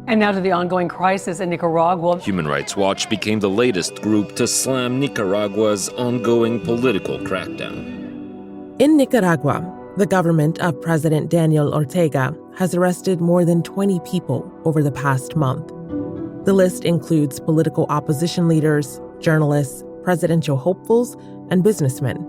And now to the ongoing crisis in Nicaragua. Human Rights Watch became the latest group to slam Nicaragua's ongoing political crackdown. In Nicaragua, the government of President Daniel Ortega has arrested more than 20 people over the past month. The list includes political opposition leaders, journalists, presidential hopefuls, and businessmen.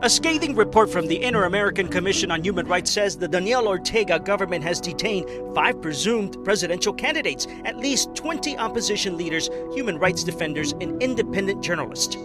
A scathing report from the Inter-American Commission on Human Rights says the Daniel Ortega government has detained 5 presumed presidential candidates, at least 20 opposition leaders, human rights defenders, and independent journalists.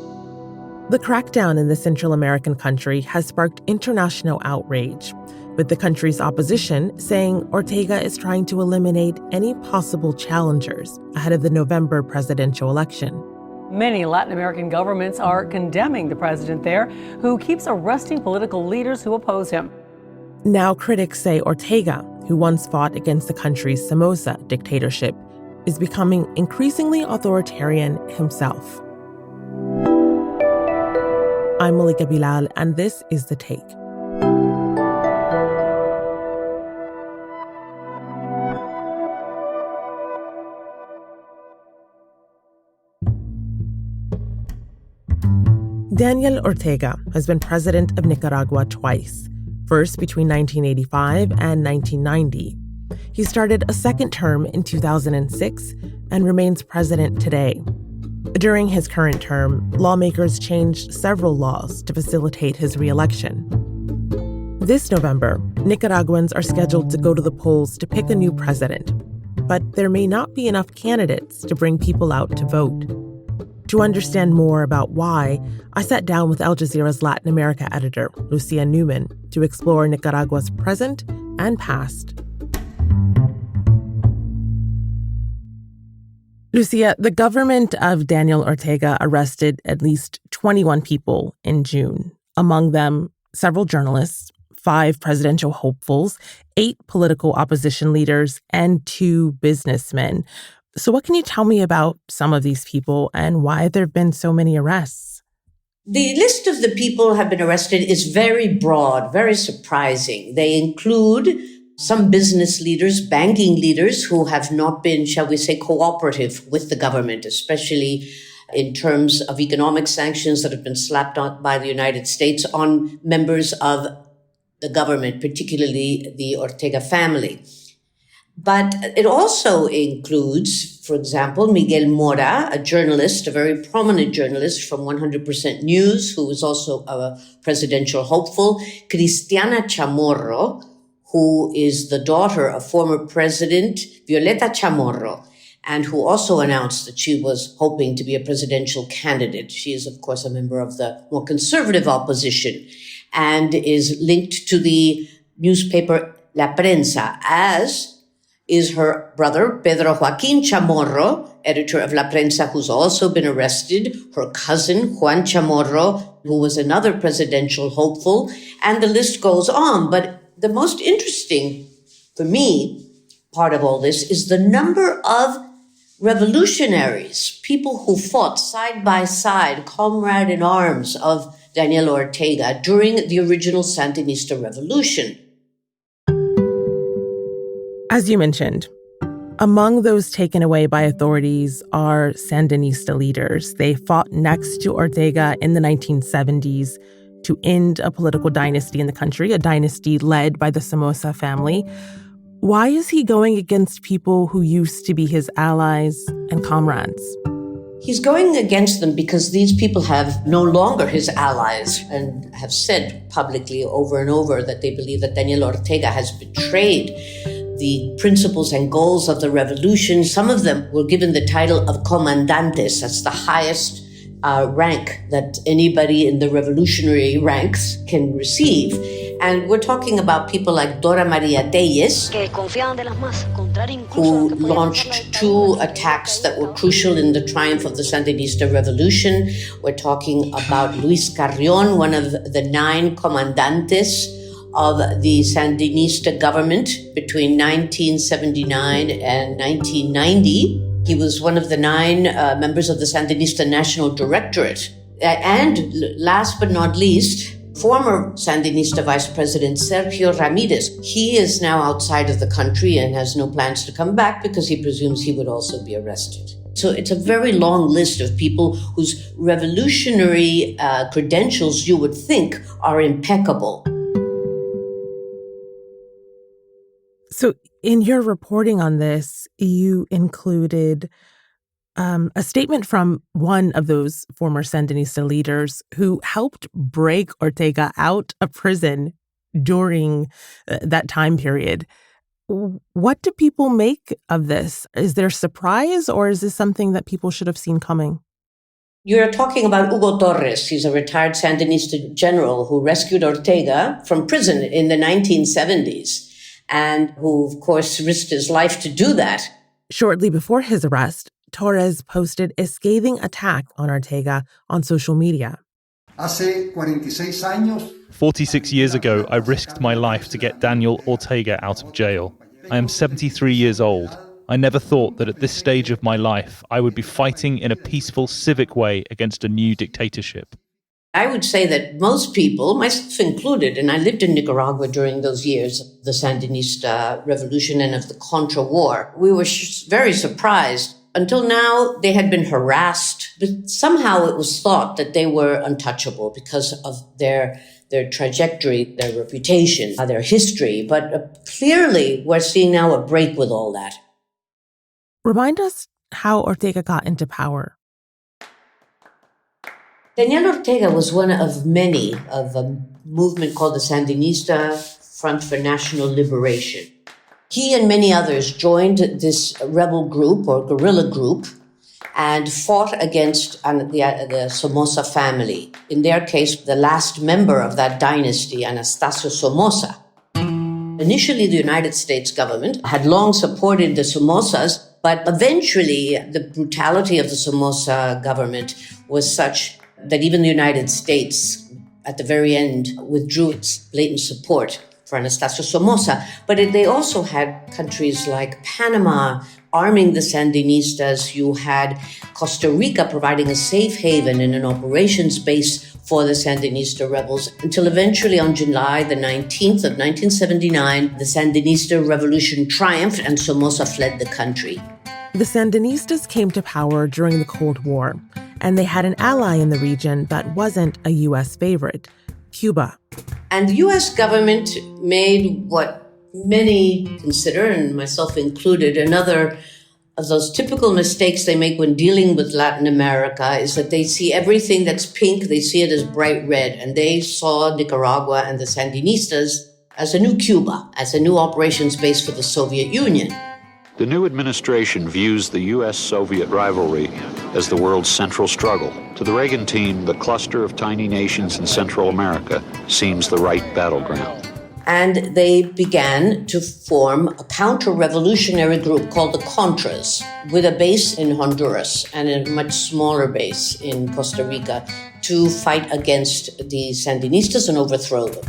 The crackdown in the Central American country has sparked international outrage, with the country's opposition saying Ortega is trying to eliminate any possible challengers ahead of the November presidential election. Many Latin American governments are condemning the president there, who keeps arresting political leaders who oppose him. Now critics say Ortega, who once fought against the country's Somoza dictatorship, is becoming increasingly authoritarian himself. I'm Malika Bilal, and this is The Take. Daniel Ortega has been president of Nicaragua twice, first between 1985 and 1990. He started a second term in 2006 and remains president today. During his current term, lawmakers changed several laws to facilitate his re-election. This November, Nicaraguans are scheduled to go to the polls to pick a new president, but there may not be enough candidates to bring people out to vote. To understand more about why, I sat down with Al Jazeera's Latin America editor, Lucia Newman, to explore Nicaragua's present and past. Lucia, the government of Daniel Ortega arrested at least 21 people in June, among them several journalists, 5 presidential hopefuls, 8 political opposition leaders, and 2 businessmen. So what can you tell me about some of these people and why there have been so many arrests? The list of the people who have been arrested is very broad, very surprising. They include some business leaders, banking leaders who have not been, shall we say, cooperative with the government, especially in terms of economic sanctions that have been slapped on by the United States on members of the government, particularly the Ortega family. But it also includes, for example, Miguel Mora, a journalist, a very prominent journalist from 100% News, who is also a presidential hopeful, Cristiana Chamorro, who is the daughter of former President Violeta Chamorro, and who also announced that she was hoping to be a presidential candidate. She is, of course, a member of the more conservative opposition and is linked to the newspaper La Prensa, as is her brother, Pedro Joaquin Chamorro, editor of La Prensa, who's also been arrested, her cousin, Juan Chamorro, who was another presidential hopeful, and the list goes on. But the most interesting, for me, part of all this is the number of revolutionaries, people who fought side by side, comrade in arms of Daniel Ortega during the original Sandinista revolution. As you mentioned, among those taken away by authorities are Sandinista leaders. They fought next to Ortega in the 1970s to end a political dynasty in the country, a dynasty led by the Somoza family. Why is he going against people who used to be his allies and comrades? He's going against them because these people have no longer his allies and have said publicly over and over that they believe that Daniel Ortega has betrayed the principles and goals of the revolution. Some of them were given the title of comandantes. That's the highest rank that anybody in the revolutionary ranks can receive. And we're talking about people like Dora Maria Tellez, who launched 2 attacks that were crucial in the triumph of the Sandinista revolution. We're talking about Luis Carrión, one of the 9 comandantes of the Sandinista government between 1979 and 1990. He was one of the 9 members of the Sandinista National Directorate. And last but not least, Former Sandinista Vice President Sergio Ramirez, he is now outside of the country and has no plans to come back because he presumes he would also be arrested. So it's a very long list of people whose revolutionary credentials you would think are impeccable. So in your reporting on this, you included a statement from one of those former Sandinista leaders who helped break Ortega out of prison during that time period. What do people make of this? Is there surprise, or is this something that people should have seen coming? You're talking about Hugo Torres. He's a retired Sandinista general who rescued Ortega from prison in the 1970s and who, of course, risked his life to do that. Shortly before his arrest, Torres posted a scathing attack on Ortega on social media. 46 years ago, I risked my life to get Daniel Ortega out of jail. I am 73 years old. I never thought that at this stage of my life, I would be fighting in a peaceful, civic way against a new dictatorship. I would say that most people, myself included, and I lived in Nicaragua during those years of the Sandinista revolution and of the Contra War, we were very surprised. Until now, they had been harassed, but somehow it was thought that they were untouchable because of their trajectory, their reputation, their history. But clearly, we're seeing now a break with all that. Remind us how Ortega got into power. Daniel Ortega was one of many of a movement called the Sandinista Front for National Liberation. He and many others joined this rebel group or guerrilla group and fought against the Somoza family. In their case, the last member of that dynasty, Anastasio Somoza. Initially, the United States government had long supported the Somozas, but eventually the brutality of the Somoza government was such that even the United States, at the very end, withdrew its blatant support for Anastasio Somoza. But they also had countries like Panama arming the Sandinistas. You had Costa Rica providing a safe haven and an operations base for the Sandinista rebels until eventually on July the 19th of 1979, the Sandinista revolution triumphed and Somoza fled the country. The Sandinistas came to power during the Cold War, and they had an ally in the region that wasn't a U.S. favorite, Cuba. And the U.S. government made what many consider, and myself included, another of those typical mistakes they make when dealing with Latin America is that they see everything that's pink, they see it as bright red. And they saw Nicaragua and the Sandinistas as a new Cuba, as a new operations base for the Soviet Union. The new administration views the U.S.-Soviet rivalry as the world's central struggle. To the Reagan team, the cluster of tiny nations in Central America seems the right battleground. And they began to form a counter-revolutionary group called the Contras, with a base in Honduras and a much smaller base in Costa Rica, to fight against the Sandinistas and overthrow them.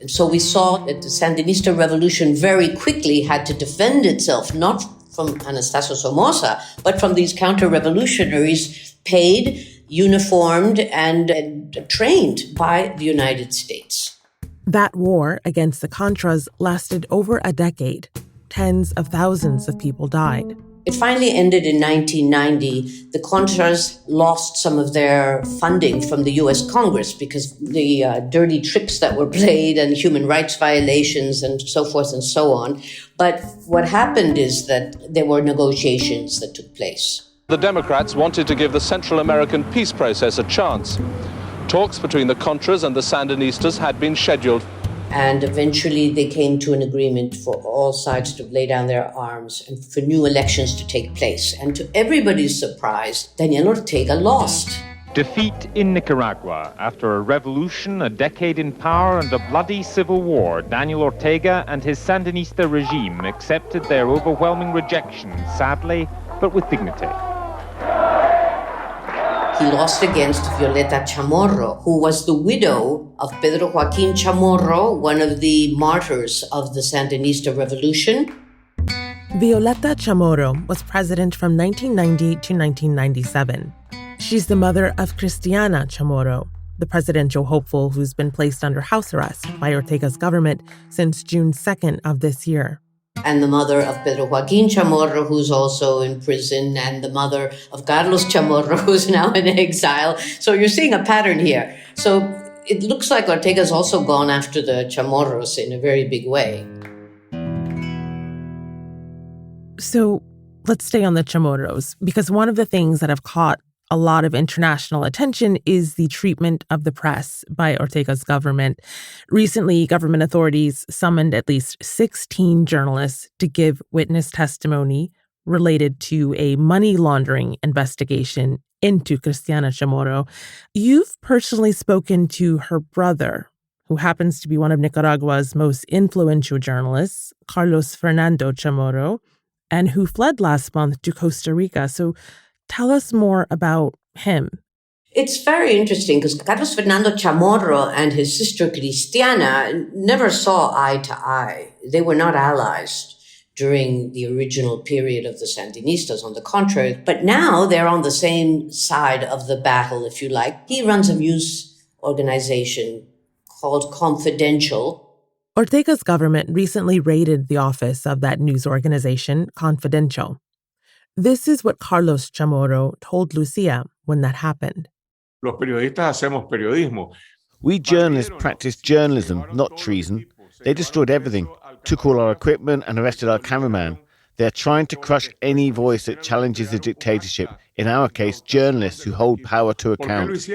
And so we saw that the Sandinista revolution very quickly had to defend itself, not from Anastasio Somoza, but from these counter-revolutionaries paid, uniformed, and trained by the United States. That war against the Contras lasted over a decade. Tens of thousands of people died. It finally ended in 1990. The Contras lost some of their funding from the U.S. Congress because the dirty tricks that were played and human rights violations and so forth and so on. But what happened is that there were negotiations that took place. The Democrats wanted to give the Central American peace process a chance. Talks between the Contras and the Sandinistas had been scheduled. And eventually they came to an agreement for all sides to lay down their arms and for new elections to take place. And to everybody's surprise, Daniel Ortega lost. Defeat in Nicaragua. After a revolution, a decade in power, and a bloody civil war, Daniel Ortega and his Sandinista regime accepted their overwhelming rejection, sadly, but with dignity. He lost against Violeta Chamorro, who was the widow of Pedro Joaquín Chamorro, one of the martyrs of the Sandinista revolution. Violeta Chamorro was president from 1990 to 1997. She's the mother of Cristiana Chamorro, the presidential hopeful who's been placed under house arrest by Ortega's government since June 2nd of this year. And the mother of Pedro Joaquin Chamorro, who's also in prison, and the mother of Carlos Chamorro, who's now in exile. So you're seeing a pattern here. So it looks like Ortega's also gone after the Chamorros in a very big way. So let's stay on the Chamorros, because one of the things that have caught a lot of international attention is the treatment of the press by Ortega's government. Recently, government authorities summoned at least 16 journalists to give witness testimony related to a money laundering investigation into Cristiana Chamorro. You've personally spoken to her brother, who happens to be one of Nicaragua's most influential journalists, Carlos Fernando Chamorro, and who fled last month to Costa Rica. So tell us more about him. It's very interesting because Carlos Fernando Chamorro and his sister Cristiana never saw eye to eye. They were not allies during the original period of the Sandinistas, on the contrary. But now they're on the same side of the battle, if you like. He runs a news organization called Confidential. Ortega's government recently raided the office of that news organization, Confidential. This is what Carlos Chamorro told Lucia when that happened. Los periodistas hacemos periodismo. We journalists practice journalism, not treason. They destroyed everything, took all our equipment and arrested our cameraman. They're trying to crush any voice that challenges the dictatorship, in our case, journalists who hold power to account.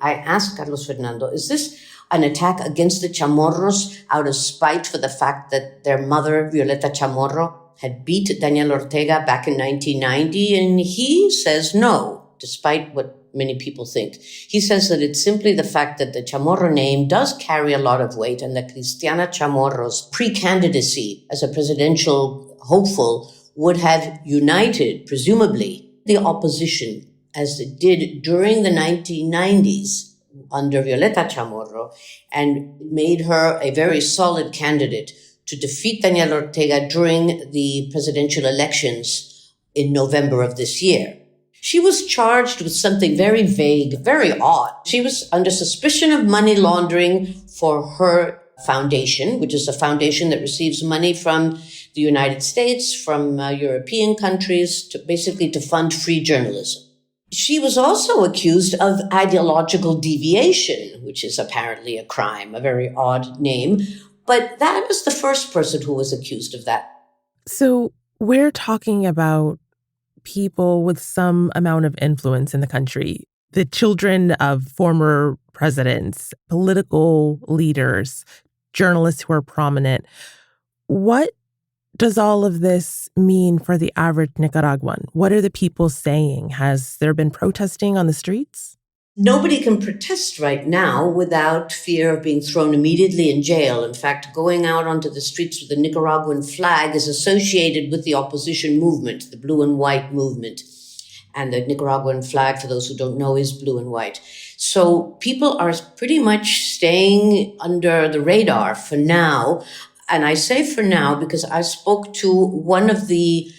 I asked Carlos Fernando, is this an attack against the Chamorros out of spite for the fact that their mother, Violeta Chamorro, had beat Daniel Ortega back in 1990? And he says no, despite what many people think. He says that it's simply the fact that the Chamorro name does carry a lot of weight and that Cristiana Chamorro's pre-candidacy as a presidential hopeful would have united, presumably, the opposition as it did during the 1990s under Violeta Chamorro, and made her a very solid candidate to defeat Daniel Ortega during the presidential elections in November of this year. She was charged with something very vague, very odd. She was under suspicion of money laundering for her foundation, which is a foundation that receives money from the United States, from European countries, to fund free journalism. She was also accused of ideological deviation, which is apparently a crime, a very odd name. But that was the first person who was accused of that. So we're talking about people with some amount of influence in the country, the children of former presidents, political leaders, journalists who are prominent. What does all of this mean for the average Nicaraguan? What are the people saying? Has there been protesting on the streets? Nobody can protest right now without fear of being thrown immediately in jail. In fact, going out onto the streets with the Nicaraguan flag is associated with the opposition movement, the blue and white movement. And the Nicaraguan flag, for those who don't know, is blue and white. So people are pretty much staying under the radar for now. And I say for now because I spoke to one of the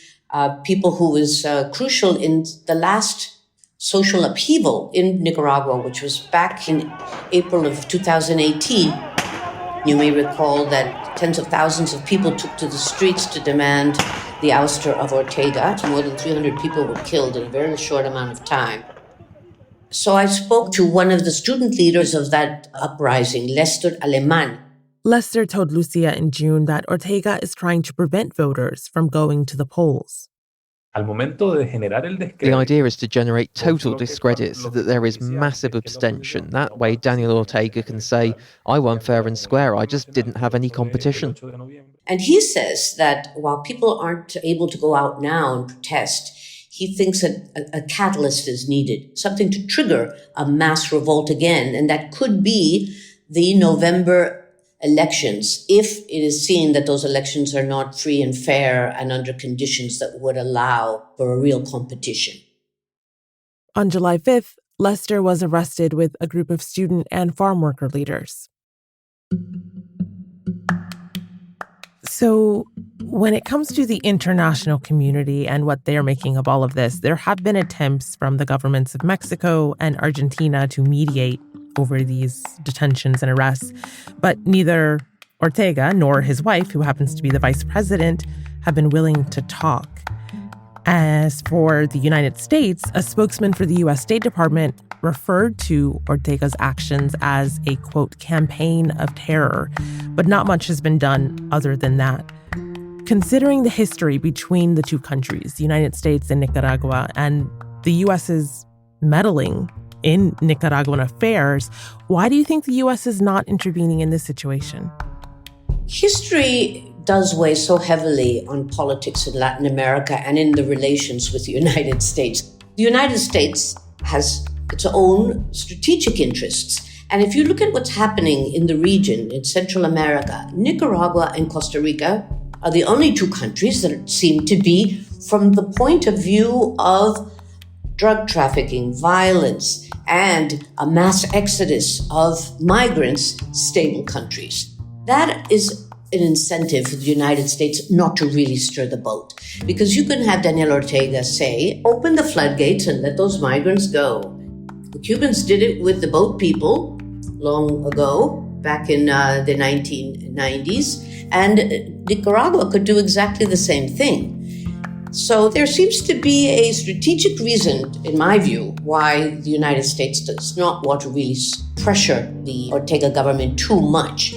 people who was crucial in the last social upheaval in Nicaragua, which was back in April of 2018. You may recall that tens of thousands of people took to the streets to demand the ouster of Ortega. More than 300 people were killed in a very short amount of time. So I spoke to one of the student leaders of that uprising, Lester Alemán. Lester told Lucia in June that Ortega is trying to prevent voters from going to the polls. The idea is to generate total discredit so that there is massive abstention. That way, Daniel Ortega can say, I won fair and square, I just didn't have any competition. And he says that while people aren't able to go out now and protest, he thinks that a catalyst is needed, something to trigger a mass revolt again. And that could be the November elections, if it is seen that those elections are not free and fair and under conditions that would allow for a real competition. On July 5th, Lester was arrested with a group of student and farm worker leaders. So when it comes to the international community and what they're making of all of this, there have been attempts from the governments of Mexico and Argentina to mediate. over these detentions and arrests. But neither Ortega nor his wife, who happens to be the vice president, have been willing to talk. As for the United States, a spokesman for the U.S. State Department referred to Ortega's actions as a, quote, campaign of terror, but not much has been done other than that. Considering the history between the two countries, the United States and Nicaragua, and the U.S.'s meddling in Nicaraguan affairs, why do you think the U.S. is not intervening in this situation? History does weigh so heavily on politics in Latin America and in the relations with the United States. The United States has its own strategic interests. And if you look at what's happening in the region, in Central America, Nicaragua and Costa Rica are the only two countries that seem to be, from the point of view of drug trafficking, violence, and a mass exodus of migrants, stable countries. That is an incentive for the United States not to really stir the boat. Because you can have Daniel Ortega say, open the floodgates and let those migrants go. The Cubans did it with the boat people long ago, back in the 1990s, and Nicaragua could do exactly the same thing. So there seems to be a strategic reason, in my view, why the United States does not want to really pressure the Ortega government too much,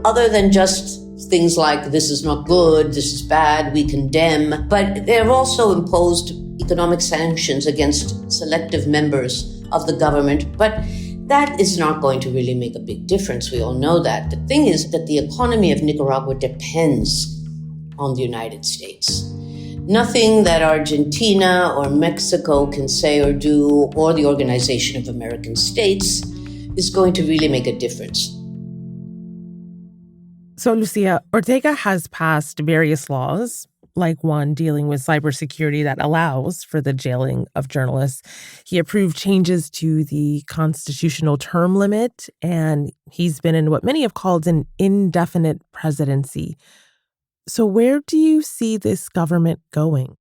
other than just things like, this is not good, this is bad, we condemn. But they have also imposed economic sanctions against selective members of the government. But that is not going to really make a big difference. We all know that. The thing is that the economy of Nicaragua depends on the United States. Nothing that Argentina or Mexico can say or do, or the Organization of American States, is going to really make a difference. So, Lucia, Ortega has passed various laws, like one dealing with cybersecurity that allows for the jailing of journalists. He approved changes to the constitutional term limit, and he's been in what many have called an indefinite presidency. So where do you see this government going?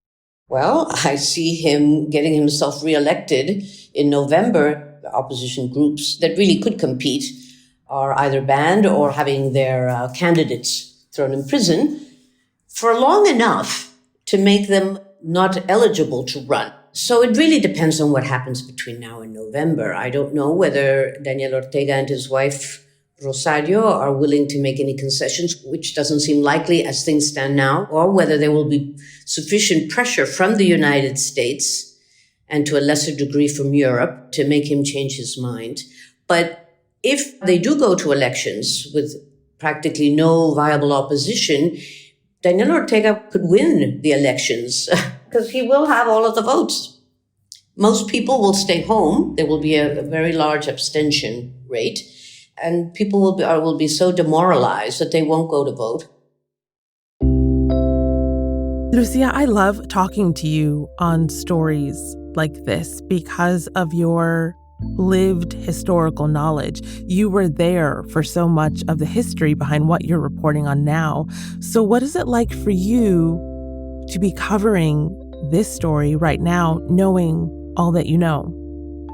Well, I see him getting himself reelected in November. The opposition groups that really could compete are either banned or having their candidates thrown in prison for long enough to make them not eligible to run. So it really depends on what happens between now and November. I don't know whether Daniel Ortega and his wife Rosario are willing to make any concessions, which doesn't seem likely as things stand now, or whether there will be sufficient pressure from the United States and to a lesser degree from Europe to make him change his mind. But if they do go to elections with practically no viable opposition, Daniel Ortega could win the elections because he will have all of the votes. Most people will stay home. There will be a very large abstention rate, and people will be so demoralized that they won't go to vote. Lucia, I love talking to you on stories like this because of your lived historical knowledge. You were there for so much of the history behind what you're reporting on now. So what is it like for you to be covering this story right now, knowing all that you know?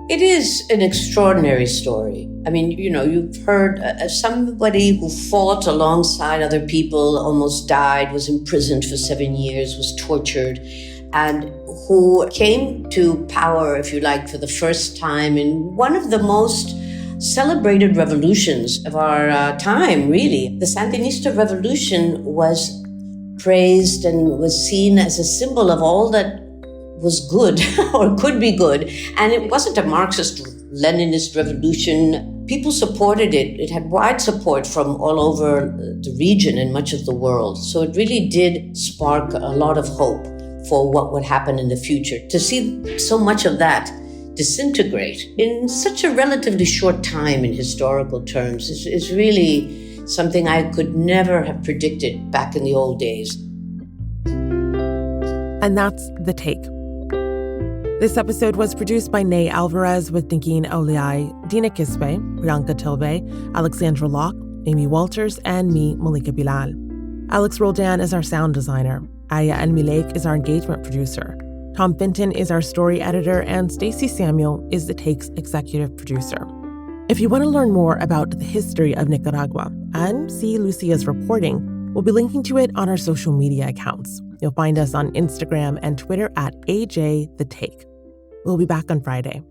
It is an extraordinary story. I mean, you've heard somebody who fought alongside other people, almost died, was imprisoned for 7 years, was tortured, and who came to power, if you like, for the first time in one of the most celebrated revolutions of our time, really. The Sandinista revolution was praised and was seen as a symbol of all that was good or could be good. And it wasn't a Marxist-Leninist revolution. People supported it. It had wide support from all over the region and much of the world. So it really did spark a lot of hope for what would happen in the future. To see so much of that disintegrate in such a relatively short time in historical terms is really something I could never have predicted back in the old days. And that's The Take. This episode was produced by Ney Alvarez with Negin Oliai, Dina Kispe, Priyanka Tilve, Alexandra Locke, Amy Walters, and me, Malika Bilal. Alex Roldan is our sound designer. Aya El-Milek is our engagement producer. Tom Fenton is our story editor, and Stacey Samuel is The Take's executive producer. If you want to learn more about the history of Nicaragua and see Lucia's reporting, we'll be linking to it on our social media accounts. You'll find us on Instagram and Twitter at AJ The Take. We'll be back on Friday.